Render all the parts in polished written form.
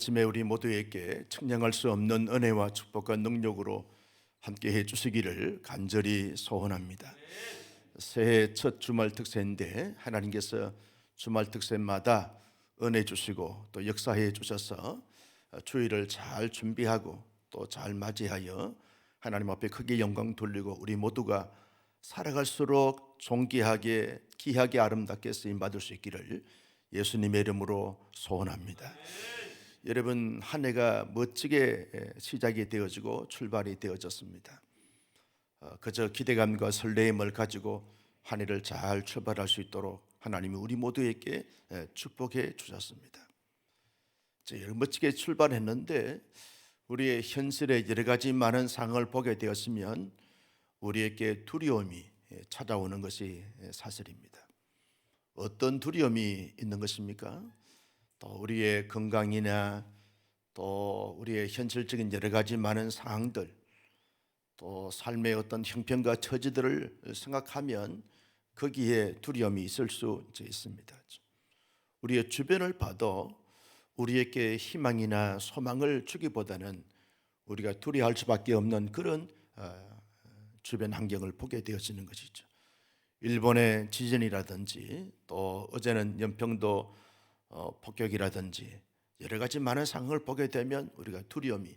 아침에 우리 모두에게 측량할 수 없는 은혜와 축복과 능력으로 함께 해 주시기를 간절히 소원합니다. 새해 첫 주말 특세인데 하나님께서 주말 특세마다 은혜 주시고 또 역사해 주셔서 주일을 잘 준비하고 또 잘 맞이하여 하나님 앞에 크게 영광 돌리고 우리 모두가 살아갈수록 존귀하게 귀하게 아름답게 쓰임 받을 수 있기를 예수님의 이름으로 소원합니다. 여러분, 한 해가 멋지게 시작이 되어지고 출발이 되어졌습니다. 그저 기대감과 설레임을 가지고 한 해를 잘 출발할 수 있도록 하나님이 우리 모두에게 축복해 주셨습니다. 멋지게 출발했는데 우리의 현실에 여러 가지 많은 상황을 보게 되었으면 우리에게 두려움이 찾아오는 것이 사실입니다. 어떤 두려움이 있는 것입니까? 또 우리의 건강이나 또 우리의 현실적인 여러 가지 많은 상황들, 또 삶의 어떤 형편과 처지들을 생각하면 거기에 두려움이 있을 수 있습니다. 우리의 주변을 봐도 우리에게 희망이나 소망을 주기보다는 우리가 두려워할 수밖에 없는 그런 주변 환경을 보게 되어지는 것이죠. 일본의 지진이라든지 또 어제는 연평도 폭격이라든지 여러 가지 많은 상황을 보게 되면 우리가 두려움이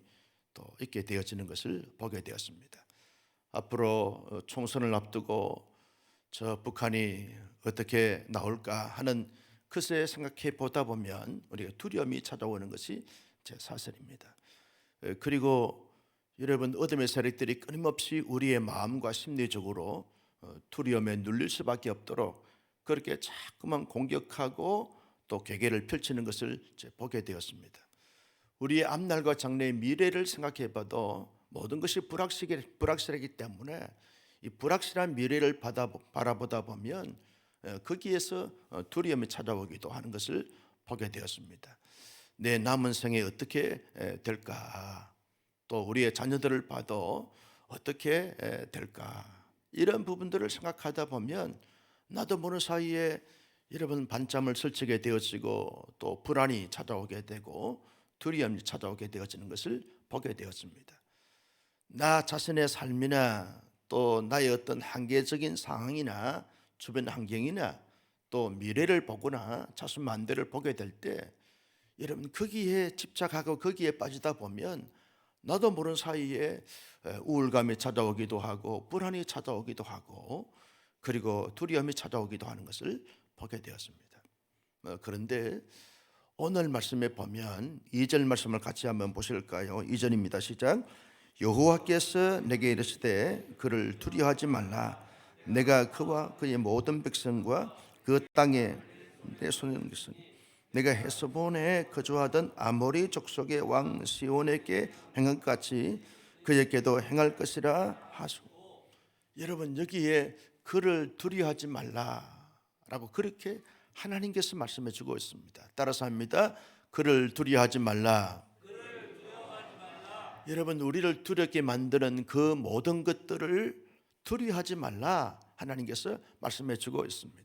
또 있게 되어지는 것을 보게 되었습니다. 앞으로 총선을 앞두고 저 북한이 어떻게 나올까 하는 것에 생각해 보다 보면 우리가 두려움이 찾아오는 것이 제 사실입니다. 그리고 여러분, 어둠의 세력들이 끊임없이 우리의 마음과 심리적으로 두려움에 눌릴 수밖에 없도록 그렇게 자꾸만 공격하고 또 괴계를 펼치는 것을 보게 되었습니다. 우리의 앞날과 장래의 미래를 생각해 봐도 모든 것이 불확실하기 때문에 이 불확실한 미래를 바라보다 보면 거기에서 두려움이 찾아오기도 하는 것을 보게 되었습니다. 내 남은 생에 어떻게 될까? 또 우리의 자녀들을 봐도 어떻게 될까? 이런 부분들을 생각하다 보면 나도 모르는 사이에 여러분 밤잠을 설치게 되어지고 또 불안이 찾아오게 되고 두려움이 찾아오게 되어지는 것을 보게 되었습니다. 나 자신의 삶이나 또 나의 어떤 한계적인 상황이나 주변 환경이나 또 미래를 보거나 자신만대를 보게 될 때 여러분 거기에 집착하고 거기에 빠지다 보면 나도 모르는 사이에 우울감이 찾아오기도 하고 불안이 찾아오기도 하고 그리고 두려움이 찾아오기도 하는 것을 보게 되었습니다. 그런데 오늘 말씀에 보면 2절 말씀을 같이 한번 보실까요? 2절입니다. 시작. 여호와께서 내게 이르시되 그를 두려워하지 말라. 내가 그와 그의 모든 백성과 그 땅에 내 손에 넘겼으니 내가 헤스본에 거주하던 아모리 족속의 왕 시온에게 행한 것 같이 그에게도 행할 것이라 하시고. 여러분, 여기에 그를 두려워하지 말라라고 그렇게 하나님께서 말씀해 주고 있습니다. 따라서 합니다. 그를 두려워하지 말라. 여러분, 우리를 두렵게 만드는 그 모든 것들을 두려워하지 말라 하나님께서 말씀해 주고 있습니다.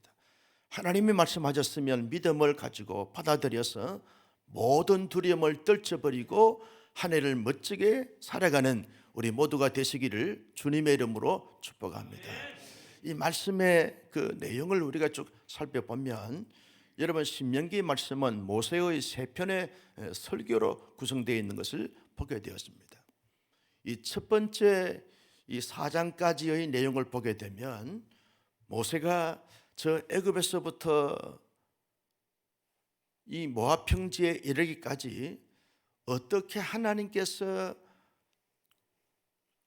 하나님이 말씀하셨으면 믿음을 가지고 받아들여서 모든 두려움을 떨쳐버리고 한 해를 멋지게 살아가는 우리 모두가 되시기를 주님의 이름으로 축복합니다. 이 말씀의 그 내용을 우리가 쭉 살펴보면 여러분, 신명기 말씀은 모세의 세 편의 설교로 구성되어 있는 것을 보게 되었습니다. 이 첫 번째 이 4장까지의 내용을 보게 되면 모세가 저 애굽에서부터 이 모압 평지에 이르기까지 어떻게 하나님께서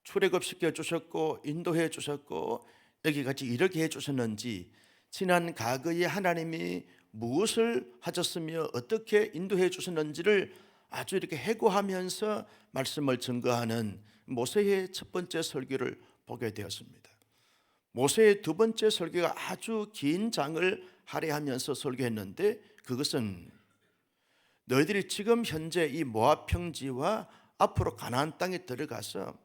출애굽시켜 주셨고 인도해 주셨고 여기까지 이렇게 해 주셨는지, 지난 과거에 하나님이 무엇을 하셨으며 어떻게 인도해 주셨는지를 아주 이렇게 해고하면서 말씀을 증거하는 모세의 첫 번째 설교를 보게 되었습니다. 모세의 두 번째 설교가 아주 긴 장을 할애하면서 설교했는데 그것은 너희들이 지금 현재 이 모압 평지와 앞으로 가나안 땅에 들어가서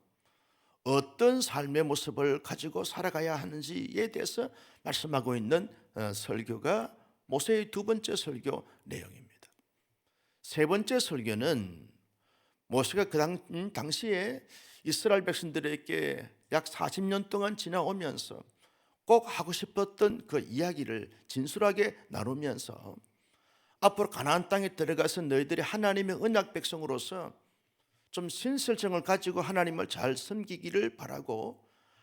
어떤 삶의 모습을 가지고 살아가야 하는지에 대해서 말씀하고 있는 설교가 모세의 두 번째 설교 내용입니다. 세 번째 설교는 모세가 당시에 이스라엘 백성들에게 약 40년 동안 지나오면서 꼭 하고 싶었던 그 이야기를 진솔하게 나누면서 앞으로 가나안 땅에 들어가서 너희들이 하나님의 언약 백성으로서 좀 신실성을 가지고 하나님을 잘 섬기기를 바라고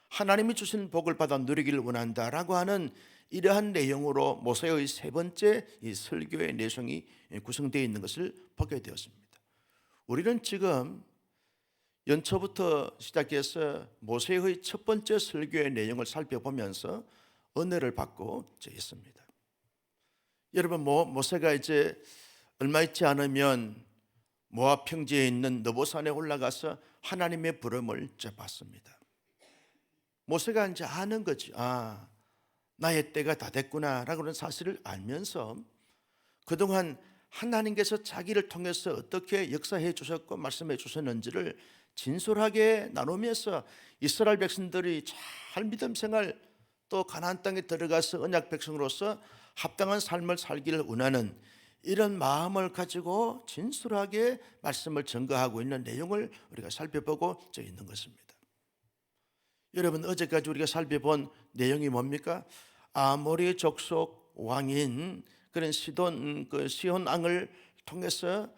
하나님이 주신 복을 받아 누리기를 원한다라고 하는 이러한 내용으로 모세의 세 번째 이 설교의 내용이 구성되어 있는 것을 보게 되었습니다. 우리는 지금 연초부터 시작해서 모세의 첫 번째 설교의 내용을 살펴보면서 은혜를 받고 있습니다. 여러분, 모세가 이제 얼마 있지 않으면 모압 평지에 있는 느보산에 올라가서 하나님의 부름을 받습니다. 모세가 이제 아는 거지. 나의 때가 다 됐구나라고 하는 사실을 알면서 그동안 하나님께서 자기를 통해서 어떻게 역사해 주셨고 말씀해 주셨는지를 진솔하게 나누면서 이스라엘 백성들이 잘 믿음 생활 또 가나안 땅에 들어가서 언약 백성으로서 합당한 삶을 살기를 원하는 이런 마음을 가지고 진솔하게 말씀을 전가하고 있는 내용을 우리가 살펴보고 있는 것입니다. 여러분, 어제까지 우리가 살펴본 내용이 뭡니까? 아모리 족속 왕인 그런 시혼 왕을 통해서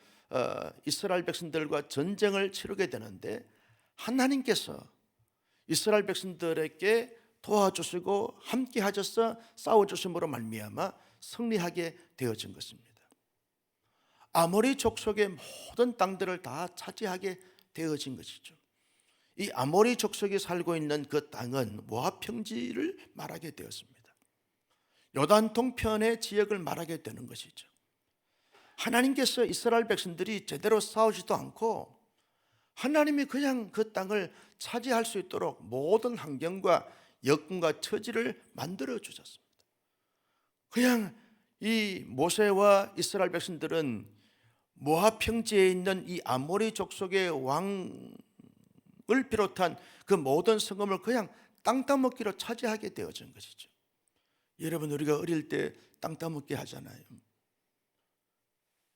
이스라엘 백성들과 전쟁을 치르게 되는데 하나님께서 이스라엘 백성들에게 도와주시고 함께 하셔서 싸워주심으로 말미암아 승리하게 되어진 것입니다. 아모리 족속의 모든 땅들을 다 차지하게 되어진 것이죠. 이 아모리 족속이 살고 있는 그 땅은 모압 평지를 말하게 되었습니다. 요단 동편의 지역을 말하게 되는 것이죠. 하나님께서 이스라엘 백성들이 제대로 싸우지도 않고 하나님이 그냥 그 땅을 차지할 수 있도록 모든 환경과 여건과 처지를 만들어 주셨습니다. 그냥 이 모세와 이스라엘 백성들은 모압 평지에 있는 이 아모리 족속의 왕을 비롯한 그 모든 성읍을 그냥 땅 따먹기로 차지하게 되어진 것이죠. 여러분, 우리가 어릴 때 땅 따먹기 하잖아요.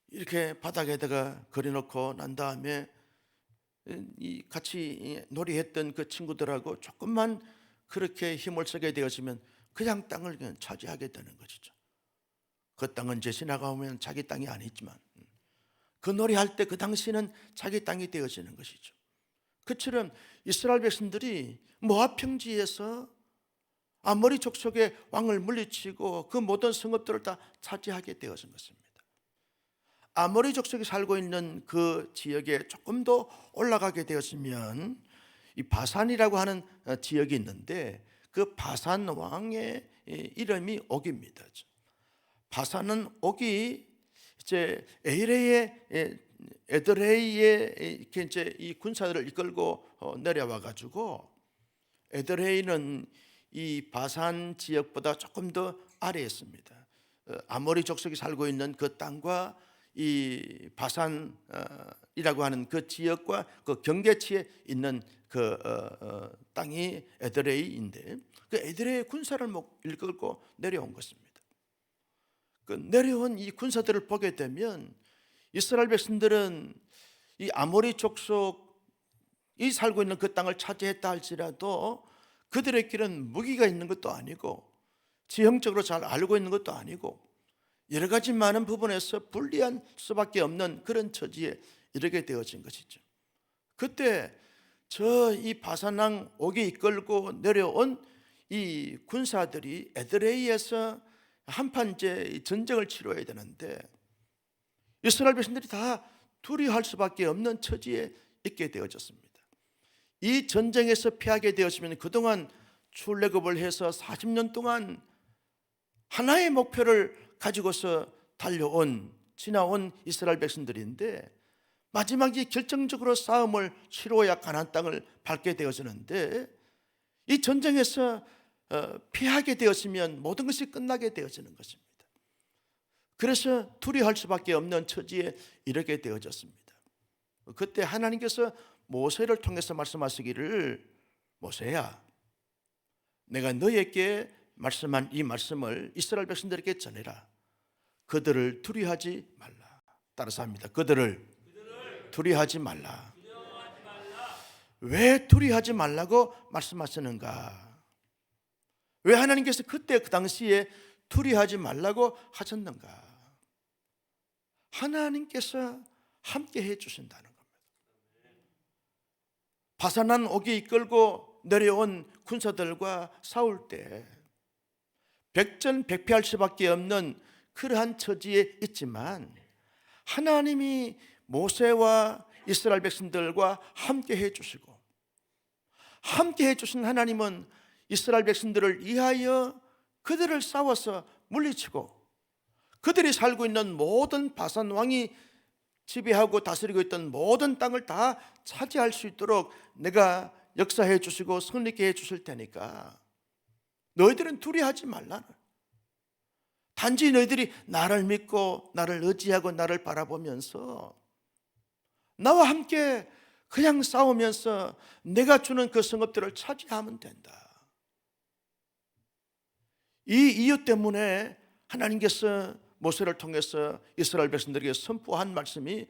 이렇게 바닥에다가 걸어놓고 난 다음에 같이 놀이했던 그 친구들하고 조금만 그렇게 힘을 쓰게 되어지면 그냥 땅을 그냥 차지하게 되는 것이죠. 그 땅은 이제 지나가면 자기 땅이 아니지만 그 놀이할 때 그 당시는 자기 땅이 되어지는 것이죠. 그처럼 이스라엘 백성들이 모압 평지에서 아모리 족속의 왕을 물리치고 그 모든 성읍들을 다 차지하게 되어진 것입니다. 아모리 족속이 살고 있는 그 지역에 조금 더 올라가게 되었으면 이 바산이라고 하는 지역이 있는데 그 바산 왕의 이름이 옥입니다. 바산은 옥이 이제 에드레이의 이렇게 이제 이 군사들을 이끌고 내려와 가지고 에드레이는 이 바산 지역보다 조금 더 아래에 있습니다. 아모리 족속이 살고 있는 그 땅과 이 바산이라고 하는 그 지역과 그 경계치에 있는 그 땅이 에드레이인데 그 에드레이 군사를 이끌고 내려온 것입니다. 그 내려온 이 군사들을 보게 되면 이스라엘 백성들은 이 아모리 족속이 살고 있는 그 땅을 차지했다 할지라도 그들의 길은 무기가 있는 것도 아니고 지형적으로 잘 알고 있는 것도 아니고 여러 가지 많은 부분에서 불리한 수밖에 없는 그런 처지에 이르게 되어진 것이죠. 그때 이 바산왕 옥이 이끌고 내려온 이 군사들이 에드레이에서 한판 이제 전쟁을 치러야 되는데 이스라엘 백성들이 다 두려워할 수밖에 없는 처지에 있게 되어졌습니다. 이 전쟁에서 피하게 되었으면 그동안 출애굽을 해서 40년 동안 하나의 목표를 가지고서 지나온 이스라엘 백성들인데 마지막에 결정적으로 싸움을 치러야 가나안 땅을 밟게 되어지는데 이 전쟁에서 피하게 되었으면 모든 것이 끝나게 되어지는 것입니다. 그래서 두려워할 수밖에 없는 처지에 이르게 되어졌습니다. 그때 하나님께서 모세를 통해서 말씀하시기를 모세야, 내가 너에게 말씀한 이 말씀을 이스라엘 백성들에게 전해라. 그들을 두려워하지 말라. 따라서 합니다. 그들을 두려워하지 말라. 왜 두려워하지 말라고 말씀하시는가? 왜 하나님께서 그때 그 당시에 두려워하지 말라고 하셨는가? 하나님께서 함께 해 주신다는 겁니다. 바산한 옥에 이끌고 내려온 군사들과 싸울 때 백전백패할 수밖에 없는 그러한 처지에 있지만 하나님이 모세와 이스라엘 백성들과 함께 해 주시고, 함께 해 주신 하나님은 이스라엘 백성들을 위하여 그들을 싸워서 물리치고 그들이 살고 있는 모든 바산 왕이 지배하고 다스리고 있던 모든 땅을 다 차지할 수 있도록 내가 역사해 주시고 승리케 해 주실 테니까 너희들은 두려워하지 말라. 단지 너희들이 나를 믿고 나를 의지하고 나를 바라보면서 나와 함께 그냥 싸우면서 내가 주는 그 성읍들을 차지하면 된다. 이 이유 때문에 하나님께서 모세를 통해서 이스라엘 백성들에게 선포한 말씀이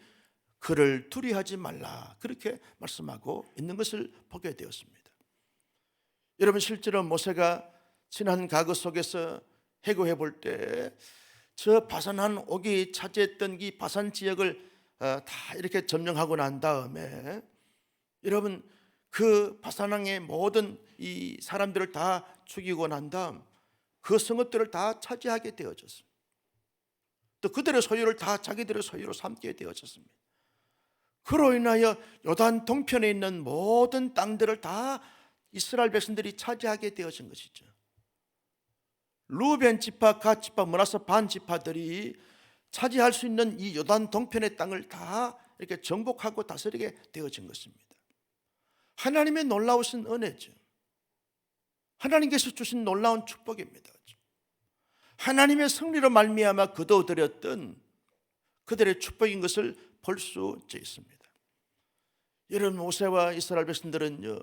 그를 두려워하지 말라, 그렇게 말씀하고 있는 것을 보게 되었습니다. 여러분, 실제로 모세가 지난 과거 속에서 해고해 볼 때 저 바산한 옥이 차지했던 이 바산 지역을 다 이렇게 점령하고 난 다음에 여러분 그 바산왕의 모든 이 사람들을 다 죽이고 난 다음 그 성읍들을 다 차지하게 되어졌습니다. 또 그들의 소유를 다 자기들의 소유로 삼게 되어졌습니다. 그로 인하여 요단 동편에 있는 모든 땅들을 다 이스라엘 백성들이 차지하게 되어진 것이죠. 루벤 지파, 갓 지파, 므나세 반 지파들이 차지할 수 있는 이 요단 동편의 땅을 다 이렇게 정복하고 다스리게 되어진 것입니다. 하나님의 놀라우신 은혜죠. 하나님께서 주신 놀라운 축복입니다. 하나님의 승리로 말미암아 거둬들였던 그들의 축복인 것을 볼 수 있습니다. 여러분, 모세와 이스라엘 백성들은요,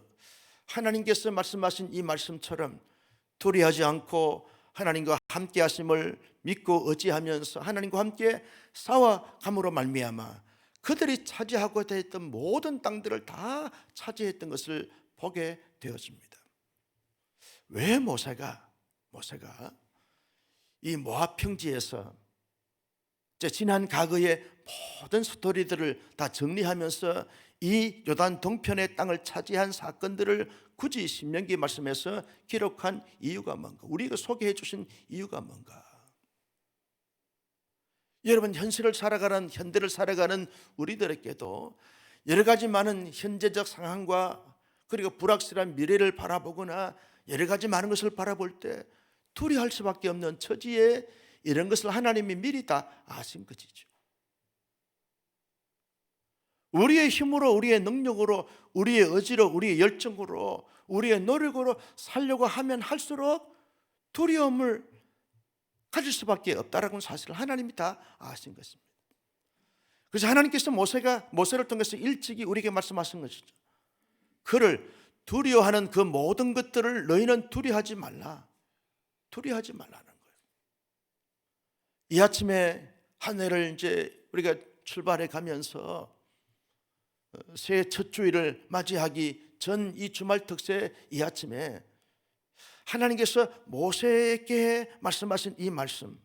하나님께서 말씀하신 이 말씀처럼 두려워하지 않고 하나님과 함께 하심을 믿고 의지하면서 하나님과 함께 싸워감으로 말미암아 그들이 차지하고 했던 모든 땅들을 다 차지했던 것을 보게 되었습니다. 왜 모세가 이 모압 평지에서 지난 과거의 모든 스토리들을 다 정리하면서 이 요단 동편의 땅을 차지한 사건들을 굳이 신명기 말씀에서 기록한 이유가 뭔가, 우리가 소개해 주신 이유가 뭔가? 여러분, 현대를 살아가는 우리들에게도 여러 가지 많은 현재적 상황과 그리고 불확실한 미래를 바라보거나 여러 가지 많은 것을 바라볼 때 두려워할 수밖에 없는 처지에 이런 것을 하나님이 미리 다 아신 것이죠. 우리의 힘으로, 우리의 능력으로, 우리의 의지로, 우리의 열정으로, 우리의 노력으로 살려고 하면 할수록 두려움을 가질 수밖에 없다라는 사실을 하나님이 다 아신 것입니다. 그래서 하나님께서 모세를 통해서 일찍이 우리에게 말씀하신 것이죠. 그를 두려워하는 그 모든 것들을 너희는 두려워하지 말라는 거예요. 이 아침에 한 해를 이제 우리가 출발해 가면서 새해 첫 주일을 맞이하기 전 이 주말 특세 이 아침에 하나님께서 모세에게 말씀하신 이 말씀,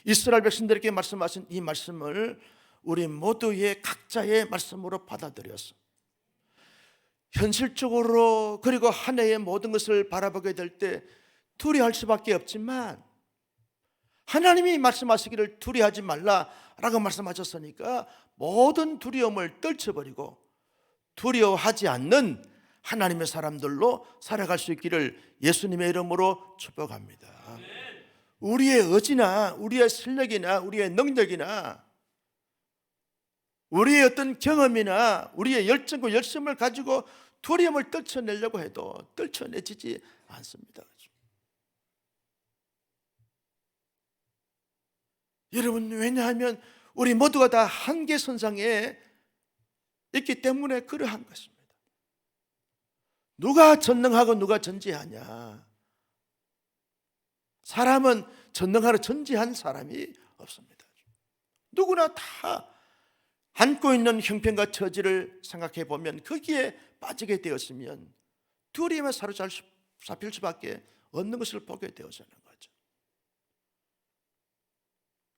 이스라엘 백성들에게 말씀하신 이 말씀을 우리 모두의 각자의 말씀으로 받아들여서 현실적으로 그리고 한 해의 모든 것을 바라보게 될 때 두려워할 수밖에 없지만 하나님이 말씀하시기를 두려워하지 말라라고 말씀하셨으니까 모든 두려움을 떨쳐버리고 두려워하지 않는 하나님의 사람들로 살아갈 수 있기를 예수님의 이름으로 축복합니다. 우리의 의지나 우리의 실력이나 우리의 능력이나 우리의 어떤 경험이나 우리의 열정과 열심을 가지고 두려움을 떨쳐내려고 해도 떨쳐내지지 않습니다. 여러분, 왜냐하면 우리 모두가 다 한계선상에 있기 때문에 그러한 것입니다. 누가 전능하고 누가 전지하냐? 사람은 전능하고 전지한 사람이 없습니다. 누구나 다 안고 있는 형편과 처지를 생각해 보면 거기에 빠지게 되었으면 두려움에 사로잡힐 수밖에 없는 것을 보게 되어서는 거죠.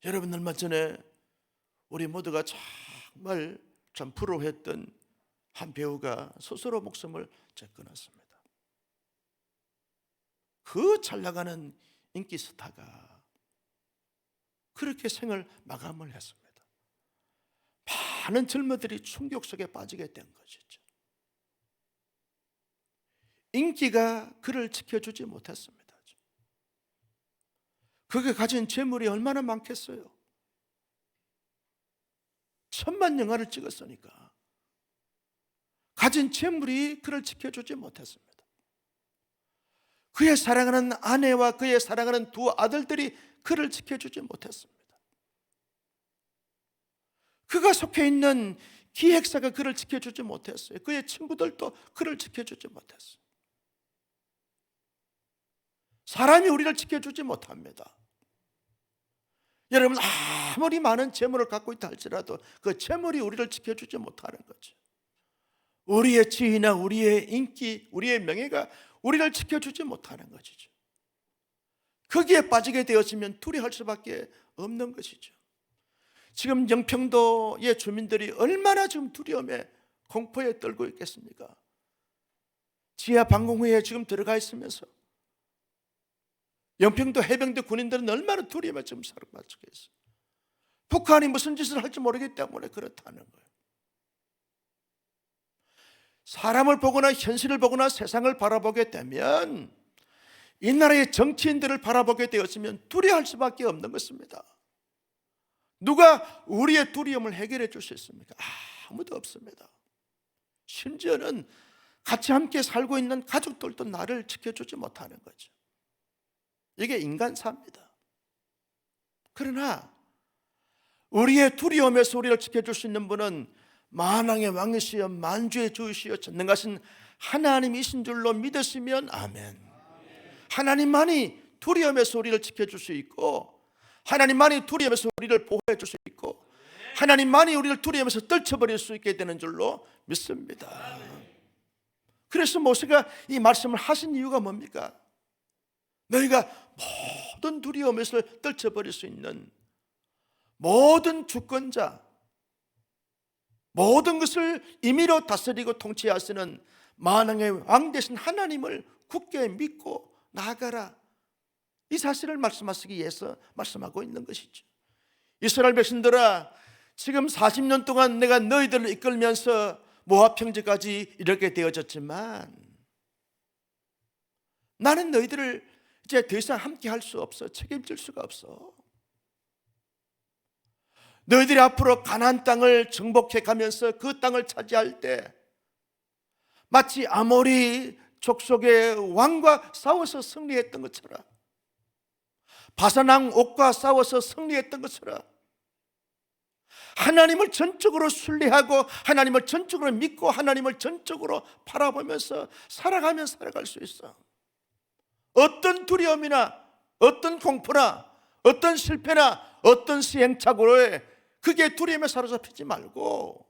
여러분, 얼마 전에 우리 모두가 정말 참 부러워했던 한 배우가 스스로 목숨을 끊었습니다. 그 잘 나가는 인기 스타가 그렇게 생을 마감을 했습니다. 많은 젊은이들이 충격 속에 빠지게 된 것이죠. 인기가 그를 지켜주지 못했습니다. 그가 가진 재물이 얼마나 많겠어요? 1000만 영화를 찍었으니까 가진 재물이 그를 지켜주지 못했습니다. 그의 사랑하는 아내와 그의 사랑하는 두 아들들이 그를 지켜주지 못했습니다. 그가 속해 있는 기획사가 그를 지켜주지 못했어요. 그의 친구들도 그를 지켜주지 못했어요. 사람이 우리를 지켜주지 못합니다. 여러분, 아무리 많은 재물을 갖고 있다 할지라도 그 재물이 우리를 지켜주지 못하는 거죠. 우리의 지위나 우리의 인기, 우리의 명예가 우리를 지켜주지 못하는 것이죠. 거기에 빠지게 되었으면 두려워할 수밖에 없는 것이죠. 지금 영평도의 주민들이 얼마나 지금 두려움에 공포에 떨고 있겠습니까? 지하 방공호에 지금 들어가 있으면서 영평도 해병대 군인들은 얼마나 두려움에 지금 사로잡혀 있어요. 북한이 무슨 짓을 할지 모르기 때문에 그렇다는 거예요. 사람을 보거나 현실을 보거나 세상을 바라보게 되면, 이 나라의 정치인들을 바라보게 되었으면 두려워할 수밖에 없는 것입니다. 누가 우리의 두려움을 해결해 줄 수 있습니까? 아무도 없습니다. 심지어는 같이 함께 살고 있는 가족들도 나를 지켜주지 못하는 거죠. 이게 인간사입니다. 그러나 우리의 두려움에서 우리를 지켜줄 수 있는 분은 만왕의 왕이시여 만주의 주이시여 전능하신 하나님이신 줄로 믿으시면 아멘. 하나님만이 두려움에서 우리를 지켜줄 수 있고, 하나님만이 두려움에서 우리를 보호해 줄 수 있고, 하나님만이 우리를 두려움에서 떨쳐버릴 수 있게 되는 줄로 믿습니다. 그래서 모세가 이 말씀을 하신 이유가 뭡니까? 너희가 모든 두려움에서 떨쳐버릴 수 있는 모든 주권자, 모든 것을 임의로 다스리고 통치하시는 만왕의 왕 되신 하나님을 굳게 믿고 나아가라. 이 사실을 말씀하시기 위해서 말씀하고 있는 것이죠. 이스라엘 백성들아, 지금 40년 동안 내가 너희들을 이끌면서 모압 평지까지 이르게 되어졌지만 나는 너희들을 이제 더 이상 함께 할 수 없어. 책임질 수가 없어. 너희들이 앞으로 가나안 땅을 정복해 가면서 그 땅을 차지할 때 마치 아모리 족속의 왕과 싸워서 승리했던 것처럼, 바산 옥과 싸워서 승리했던 것처럼 하나님을 전적으로 신뢰하고 하나님을 전적으로 믿고 하나님을 전적으로 바라보면서 살아가면 살아갈 수 있어. 어떤 두려움이나 어떤 공포나 어떤 실패나 어떤 시행착오에 그게 두려움에 사로잡히지 말고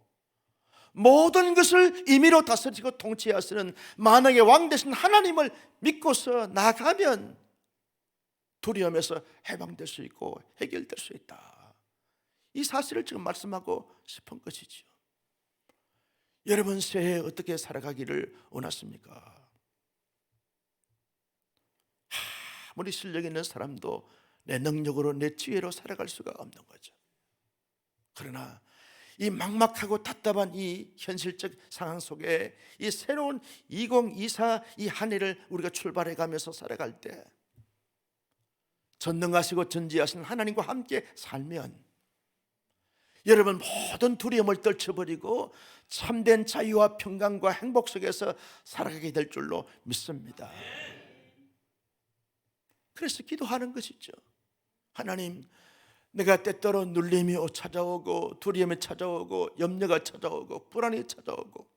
모든 것을 임의로 다스리고 통치하시는 만왕의 왕 되신 하나님을 믿고서 나가면 두려움에서 해방될 수 있고 해결될 수 있다. 이 사실을 지금 말씀하고 싶은 것이죠. 여러분, 새해 어떻게 살아가기를 원하십니까? 아무리 실력 있는 사람도 내 능력으로 내 지혜로 살아갈 수가 없는 거죠. 그러나 이 막막하고 답답한 이 현실적 상황 속에 이 새로운 2024 이 한 해를 우리가 출발해 가면서 살아갈 때 전능하시고 전지하신 하나님과 함께 살면 여러분 모든 두려움을 떨쳐버리고 참된 자유와 평강과 행복 속에서 살아가게 될 줄로 믿습니다. 그래서 기도하는 것이죠. 하나님, 내가 때때로 눌림이 찾아오고 두려움이 찾아오고 염려가 찾아오고 불안이 찾아오고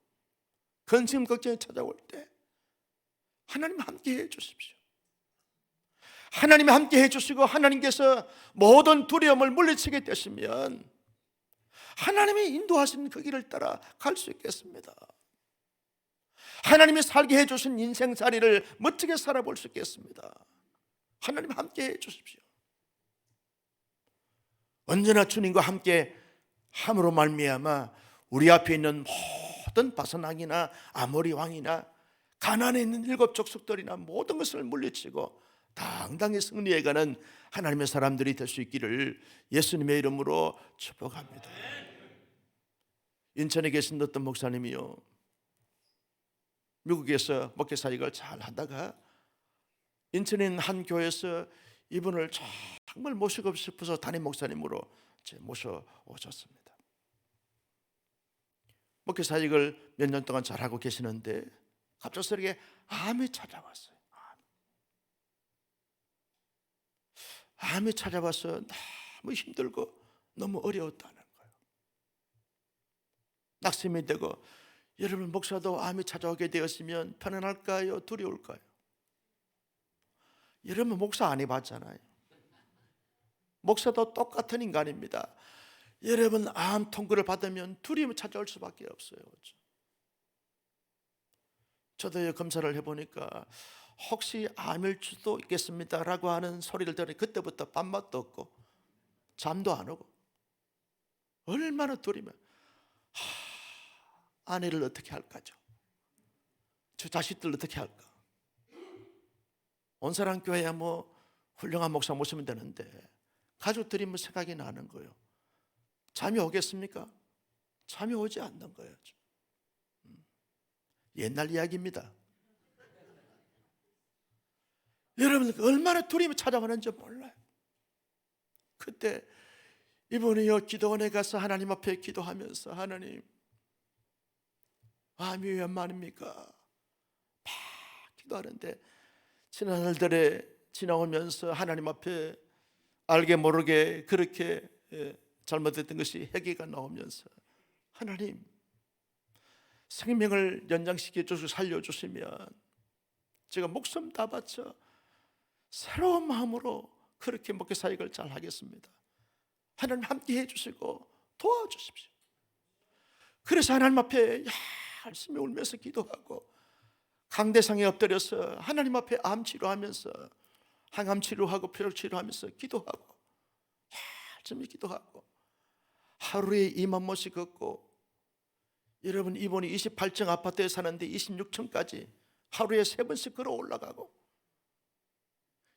근심 걱정이 찾아올 때 하나님 함께 해 주십시오. 하나님이 함께 해 주시고 하나님께서 모든 두려움을 물리치게 되시면 하나님이 인도하신 그 길을 따라 갈 수 있겠습니다. 하나님이 살게 해주신 인생살이를 멋지게 살아볼 수 있겠습니다. 하나님 함께 해주십시오. 언제나 주님과 함께 함으로 말미암아 우리 앞에 있는 모든 바산왕이나 아모리 왕이나 가나안에 있는 7 족속들이나 모든 것을 물리치고 당당히 승리해가는 하나님의 사람들이 될 수 있기를 예수님의 이름으로 축복합니다. 인천에 계신 어떤 목사님이요, 미국에서 목회 사역을 잘 하다가 인천에 있는 한 교회에서 이분을 정말 모시고 싶어서 담임 목사님으로 모셔오셨습니다. 목회 사역을 몇 년 동안 잘하고 계시는데 갑작스럽게 암이 찾아왔어요. 암이 찾아와서 너무 힘들고 너무 어려웠다는 거예요. 낙심이 되고, 여러분 목사도 암이 찾아오게 되었으면 편안할까요? 두려울까요? 여러분 목사 안 해봤잖아요. 목사도 똑같은 인간입니다. 여러분 암 통보를 받으면 두려움이 찾아올 수밖에 없어요. 그렇죠? 저도 검사를 해보니까 혹시 암일 수도 있겠습니다 라고 하는 소리를 들으니 그때부터 밥맛도 없고 잠도 안 오고 얼마나 두리면 아내를 어떻게 할까죠? 저 자식들 어떻게 할까? 온사랑 교회야 뭐 훌륭한 목사 모시면 되는데 가족들이 뭐 생각이 나는 거예요. 잠이 오겠습니까? 잠이 오지 않는 거예요. 옛날 이야기입니다. 여러분 얼마나 두려움이 찾아오는지 몰라요. 그때 이분이요 기도원에 가서 하나님 앞에 기도하면서, 하나님 암이 왜 말입니까? 막 기도하는데 지난날들에 지나오면서 하나님 앞에 알게 모르게 그렇게 잘못했던 것이 회개가 나오면서, 하나님 생명을 연장시켜 주시고 살려주시면 제가 목숨 다 바쳐 새로운 마음으로 그렇게 목회 사역을 잘 하겠습니다. 하나님 함께 해주시고 도와주십시오. 그래서 하나님 앞에 열심히 울면서 기도하고 강대상에 엎드려서 하나님 앞에 암 치료하면서 항암 치료하고 폐렴 치료하면서 기도하고 열심히 기도하고 하루에 2만 보씩 걷고, 여러분 이분이 28층 아파트에 사는데 26층까지 하루에 3번씩 걸어 올라가고,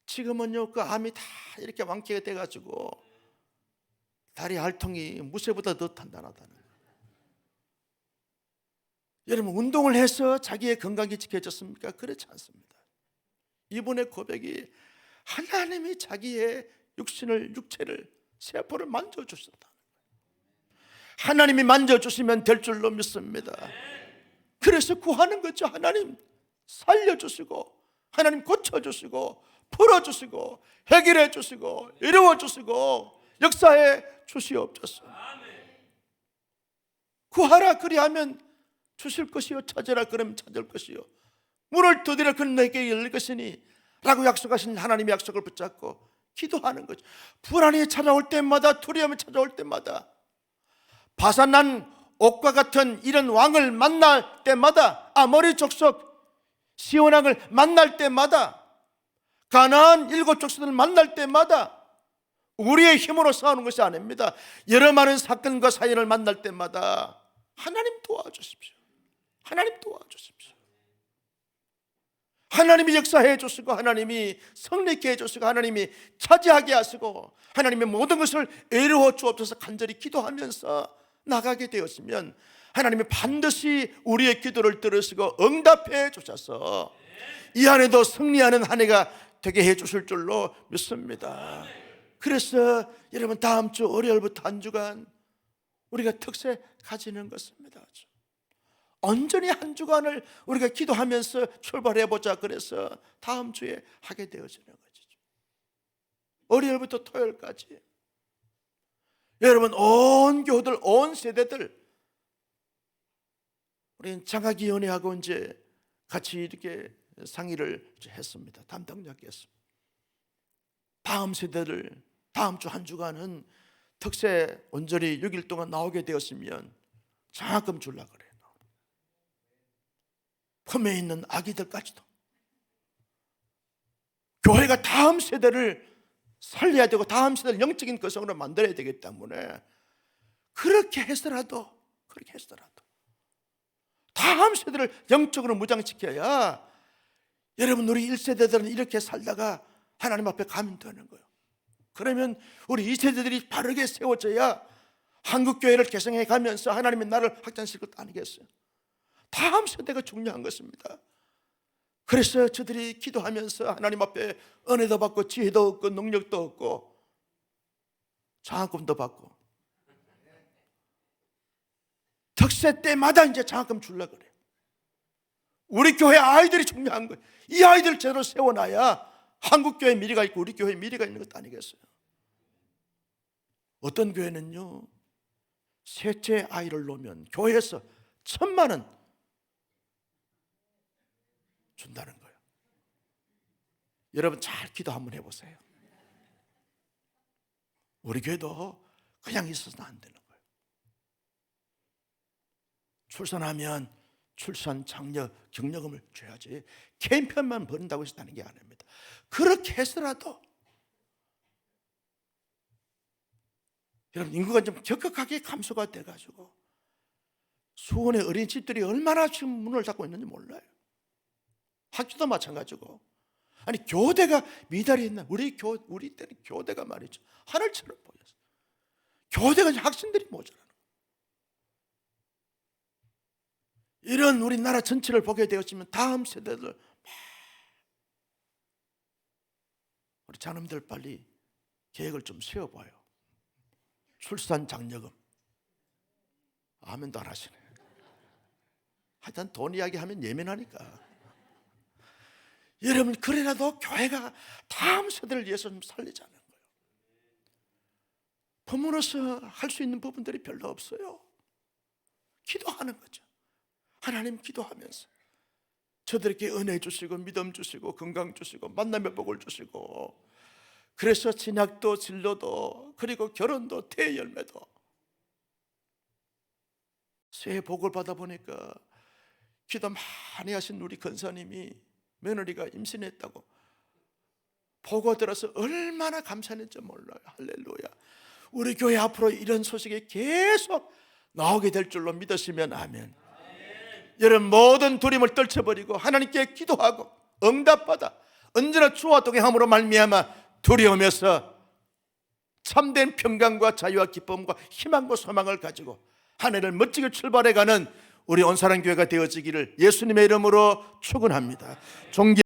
지금은요 그 암이 다 이렇게 완쾌가 돼가지고 다리 알통이 무쇠보다 더 단단하다는 거예요. 여러분 운동을 해서 자기의 건강이 지켜졌습니까? 그렇지 않습니다. 이분의 고백이 하나님이 자기의 육체를 세포를 만져주셨다. 하나님이 만져주시면 될 줄로 믿습니다. 그래서 구하는 거죠. 하나님 살려주시고, 하나님 고쳐주시고, 풀어주시고, 해결해 주시고, 이루어 주시고, 역사해 주시옵소서. 구하라 그리하면 주실 것이요, 찾으라 그러면 찾을 것이요, 문을 두드려 그는 내게 열릴 것이니 라고 약속하신 하나님의 약속을 붙잡고 기도하는 거죠. 불안이 찾아올 때마다, 두려움이 찾아올 때마다, 바산난 옥과 같은 이런 왕을 만날 때마다, 아모리 족속 시온 왕을 만날 때마다, 가나안 7 족속들을 만날 때마다 우리의 힘으로 싸우는 것이 아닙니다. 여러 많은 사건과 사연을 만날 때마다 하나님 도와주십시오. 하나님 도와주십시오. 하나님이 역사해 주시고, 하나님이 성립케 해주시고, 하나님이 차지하게 하시고, 하나님의 모든 것을 이루어 주옵소서 간절히 기도하면서 나가게 되었으면 하나님이 반드시 우리의 기도를 들으시고 응답해 주셔서 이 안에도 승리하는 한 해가 되게 해 주실 줄로 믿습니다. 그래서 여러분 다음 주 월요일부터 한 주간 우리가 특세 가지는 것입니다. 온전히 한 주간을 우리가 기도하면서 출발해보자 그래서 다음 주에 하게 되어지는 것이죠. 월요일부터 토요일까지 여러분 온 교우들, 온 세대들, 우리는 장학위원회하고 이제 같이 이렇게 상의를 했습니다. 담당자께서 다음 세대를 다음 주 한 주간은 특세 온전히 6일 동안 나오게 되었으면 장학금 주려고 그래요. 품에 있는 아기들까지도. 교회가 다음 세대를 살려야 되고 다음 세대를 영적인 거성으로 만들어야 되기 때문에 그렇게 해서라도 다음 세대를 영적으로 무장시켜야 여러분 우리 1세대들은 이렇게 살다가 하나님 앞에 가면 되는 거예요. 그러면 우리 2세대들이 바르게 세워져야 한국교회를 개성해 가면서 하나님의 나라를 확장시킬 것 아니겠어요? 다음 세대가 중요한 것입니다. 그래서 저들이 기도하면서 하나님 앞에 은혜도 받고 지혜도 얻고 능력도 얻고 장학금도 받고 특세 때마다 이제 장학금 주려고 그래요. 우리 교회 아이들이 중요한 거예요. 이 아이들을 제대로 세워놔야 한국교회 미래가 있고 우리 교회 미래가 있는 것 아니겠어요? 어떤 교회는요, 셋째 아이를 놓으면 교회에서 1,000만 원 준다는 거예요. 여러분 잘 기도 한번 해보세요. 우리 교회도 그냥 있어서는 안 되는 거예요. 출산하면 출산 장려 격려금을 줘야지 캠페인만 버린다고 해서 되는 게 아닙니다. 그렇게 해서라도 여러분 인구가 좀 적극하게 감소가 돼가지고 수원의 어린이집들이 얼마나 지금 문을 닫고 있는지 몰라요. 학교도 마찬가지고. 아니 교대가 미달이 있나? 우리 때는 교대가 말이죠 하늘처럼 보였어요. 교대가 학생들이 모자라는 거예요. 이런 우리나라 전체를 보게 되었으면 다음 세대들 우리 자녀들 빨리 계획을 좀 세워봐요. 출산 장려금. 아멘도 안 하시네. 하여튼 돈 이야기하면 예민하니까. 여러분 그래라도 교회가 다음 세대를 위해서 좀 살리자는 거예요. 부모로서 할 수 있는 부분들이 별로 없어요. 기도하는 거죠. 하나님 기도하면서 저들에게 은혜 주시고 믿음 주시고 건강 주시고 만남의 복을 주시고 그래서 진학도 진로도 그리고 결혼도 대열매도 새해 복을 받아보니까 기도 많이 하신 우리 권사님이 며느리가 임신했다고 보고 들어서 얼마나 감사했는지 몰라요. 할렐루야. 우리 교회 앞으로 이런 소식이 계속 나오게 될 줄로 믿으시면 아멘. 여러분 모든 두려움을 떨쳐버리고 하나님께 기도하고 응답받아 언제나 주와 동행함으로 말미암아 두려움에서 참된 평강과 자유와 기쁨과 희망과 소망을 가지고 한 해를 멋지게 출발해가는 우리 온사랑교회가 되어지기를 예수님의 이름으로 축원합니다.